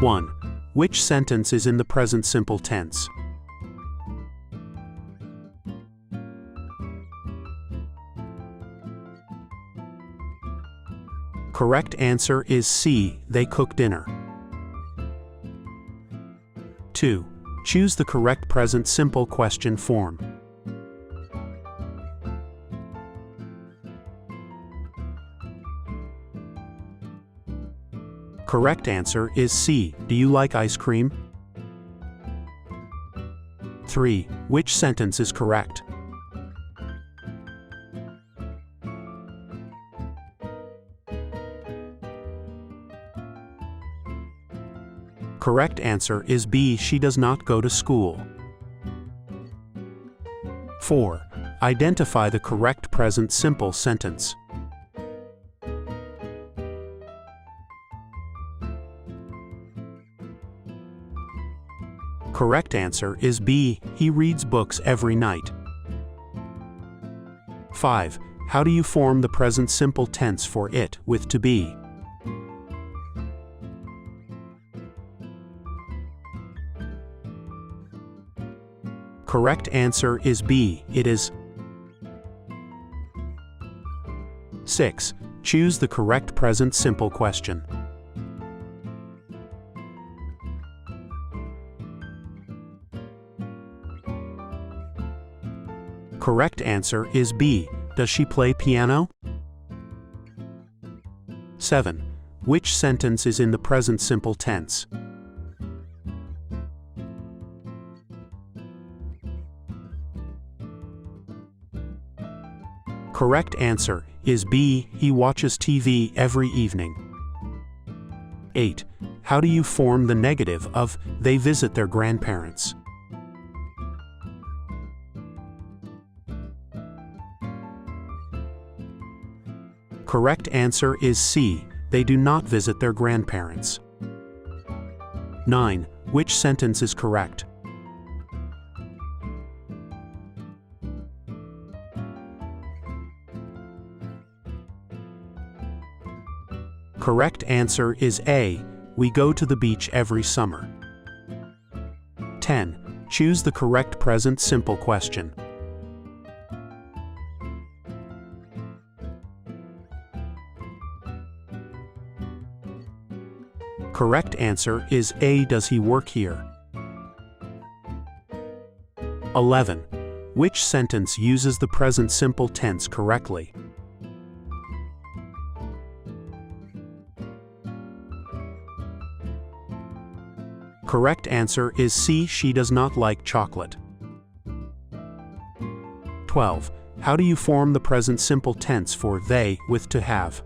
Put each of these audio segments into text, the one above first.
1. Which sentence is in the present simple tense? Correct answer is C. They cook dinner. 2. Choose the correct present simple question form. Correct answer is C. Do you like ice cream? 3. Which sentence is correct? Correct answer is B. She does not go to school. 4. Identify the correct present simple sentence. Correct answer is B. He reads books every night. 5. How do you form the present simple tense for it with to be? Correct answer is B. It is. 6. Choose the correct present simple question. Correct answer is B. Does she play piano? 7. Which sentence is in the present simple tense? Correct answer is B. He watches TV every evening. 8. How do you form the negative of they visit their grandparents? Correct answer is C. They do not visit their grandparents. 9. Which sentence is correct? Correct answer is A. We go to the beach every summer. 10. Choose the correct present simple question. Correct answer is A. Does he work here? 11. Which sentence uses the present simple tense correctly? Correct answer is C. She does not like chocolate. 12. How do you form the present simple tense for they with to have?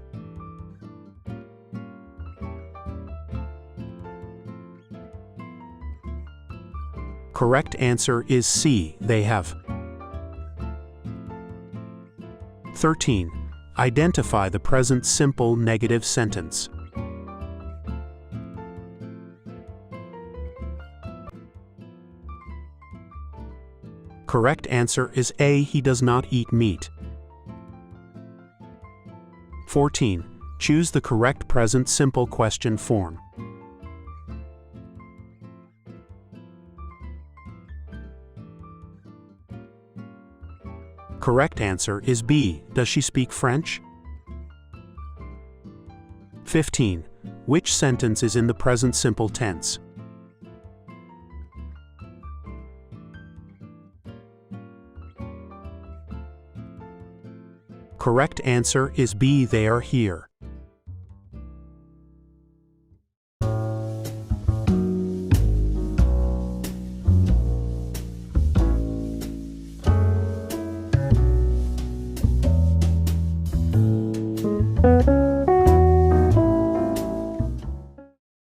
Correct answer is C. They have. 13. Identify the present simple negative sentence. Correct answer is A. He does not eat meat. 14. Choose the correct present simple question form. Correct answer is B. Does she speak French? 15. Which sentence is in the present simple tense? Correct answer is B. They are here.